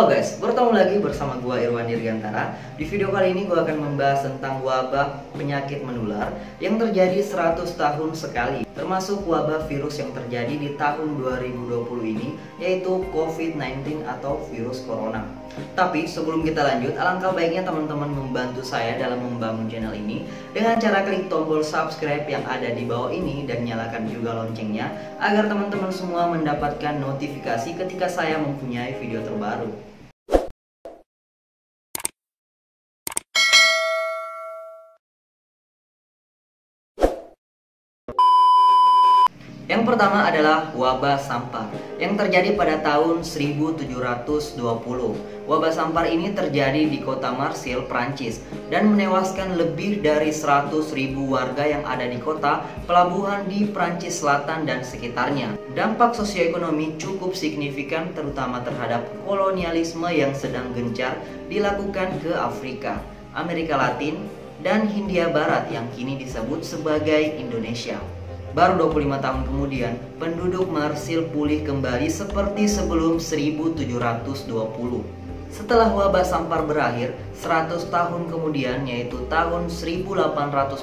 Halo guys, bertemu lagi bersama gua Irwan Dirgantara. Di video kali ini gua akan membahas tentang wabah penyakit menular yang terjadi 100 tahun sekali, termasuk wabah virus yang terjadi di tahun 2020 ini, yaitu COVID-19 atau virus corona. Tapi sebelum kita lanjut, alangkah baiknya teman-teman membantu saya dalam membangun channel ini dengan cara klik tombol subscribe yang ada di bawah ini dan nyalakan juga loncengnya agar teman-teman semua mendapatkan notifikasi ketika saya mempunyai video terbaru. Yang pertama adalah wabah sampar yang terjadi pada tahun 1720. Wabah sampar ini terjadi di kota Marseille, Prancis, dan menewaskan lebih dari 100.000 warga yang ada di kota, pelabuhan di Prancis Selatan dan sekitarnya. Dampak sosioekonomi cukup signifikan terutama terhadap kolonialisme yang sedang gencar dilakukan ke Afrika, Amerika Latin, dan Hindia Barat yang kini disebut sebagai Indonesia. Baru 25 tahun kemudian, penduduk Marseille pulih kembali seperti sebelum 1720. Setelah wabah sampar berakhir, 100 tahun kemudian yaitu tahun 1820,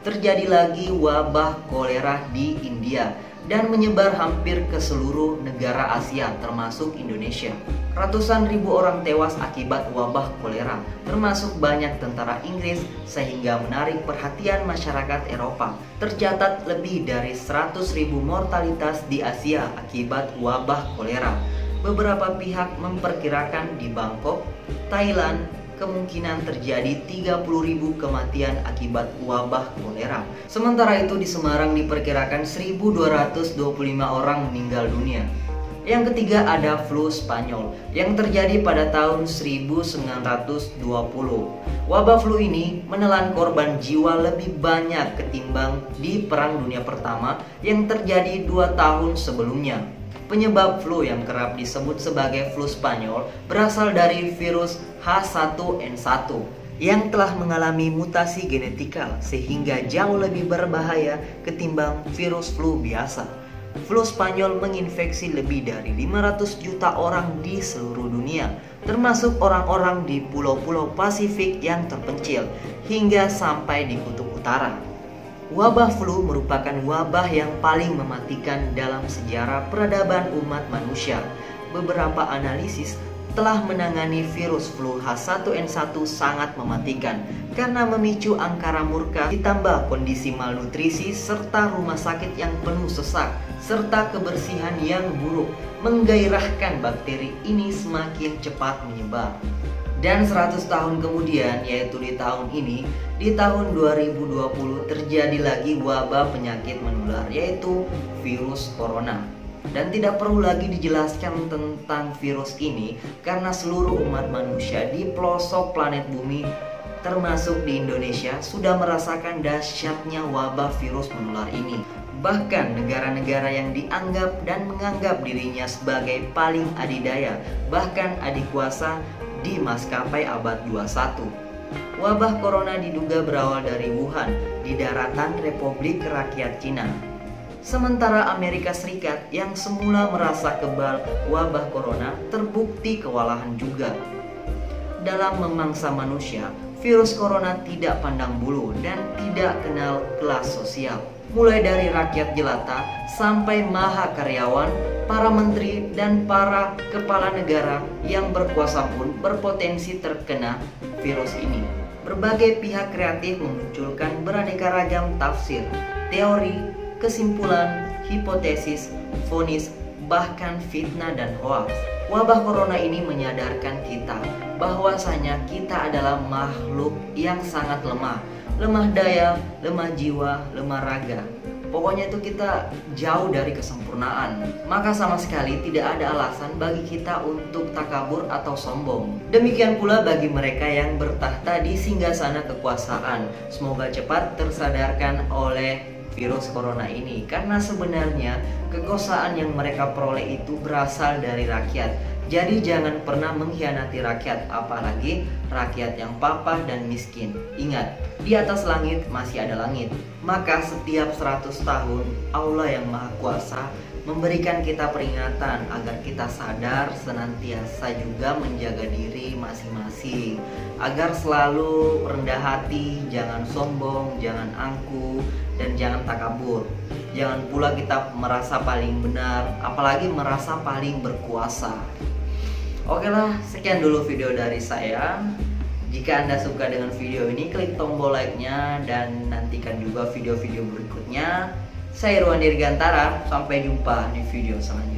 terjadi lagi wabah kolera di India dan menyebar hampir ke seluruh negara Asia termasuk Indonesia. Ratusan ribu orang tewas akibat wabah kolera, termasuk banyak tentara Inggris, sehingga menarik perhatian masyarakat Eropa. Tercatat lebih dari 100.000 mortalitas di Asia akibat wabah kolera. Beberapa pihak memperkirakan di Bangkok, Thailand, kemungkinan terjadi 30.000 kematian akibat wabah kolera. Sementara itu di Semarang diperkirakan 1.225 orang meninggal dunia. Yang ketiga ada flu Spanyol yang terjadi pada tahun 1920. Wabah flu ini menelan korban jiwa lebih banyak ketimbang di Perang Dunia Pertama yang terjadi 2 tahun sebelumnya. Penyebab flu yang kerap disebut sebagai flu Spanyol berasal dari virus H1N1 yang telah mengalami mutasi genetikal sehingga jauh lebih berbahaya ketimbang virus flu biasa. Flu Spanyol menginfeksi lebih dari 500 juta orang di seluruh dunia, termasuk orang-orang di pulau-pulau Pasifik yang terpencil hingga sampai di kutub utara. Wabah flu merupakan wabah yang paling mematikan dalam sejarah peradaban umat manusia. Beberapa analisis telah menangani virus flu H1N1 sangat mematikan karena memicu angkara murka ditambah kondisi malnutrisi serta rumah sakit yang penuh sesak serta kebersihan yang buruk menggairahkan bakteri ini semakin cepat menyebar. Dan 100 tahun kemudian, yaitu di tahun ini, di tahun 2020 terjadi lagi wabah penyakit menular yaitu virus corona. Dan tidak perlu lagi dijelaskan tentang virus ini karena seluruh umat manusia di pelosok planet bumi termasuk di Indonesia sudah merasakan dahsyatnya wabah virus menular ini. Bahkan negara-negara yang dianggap dan menganggap dirinya sebagai paling adidaya, bahkan adikuasa di maskapai abad 21. Wabah corona diduga berawal dari Wuhan di daratan Republik Rakyat Cina. Sementara Amerika Serikat yang semula merasa kebal wabah corona terbukti kewalahan juga. Dalam memangsa manusia, virus corona tidak pandang bulu dan tidak kenal kelas sosial. Mulai dari rakyat jelata sampai mahakaryawan, para menteri dan para kepala negara yang berkuasa pun berpotensi terkena virus ini. Berbagai pihak kreatif memunculkan beraneka ragam tafsir, teori, kesimpulan, hipotesis, vonis, bahkan fitnah dan hoaks. Wabah corona ini menyadarkan kita bahwasanya kita adalah makhluk yang sangat lemah daya, lemah jiwa, lemah raga. Pokoknya itu kita jauh dari kesempurnaan. Maka sama sekali tidak ada alasan bagi kita untuk takabur atau sombong. Demikian pula bagi mereka yang bertahta di singgasana kekuasaan. Semoga cepat tersadarkan oleh virus corona ini, karena sebenarnya kekuasaan yang mereka peroleh itu berasal dari rakyat. Jadi jangan pernah mengkhianati rakyat, apalagi rakyat yang papa dan miskin. Ingat, di atas langit masih ada langit. Maka setiap 100 tahun Allah yang Maha Kuasa memberikan kita peringatan agar kita sadar senantiasa juga menjaga diri masing-masing, agar selalu rendah hati, jangan sombong, jangan angkuh, dan jangan takabur. Jangan pula kita merasa paling benar, apalagi merasa paling berkuasa. Oke lah, sekian dulu video dari saya. Jika Anda suka dengan video ini, klik tombol like-nya dan nantikan juga video-video berikutnya. Saya Irwan Dirgantara, sampai jumpa di video selanjutnya.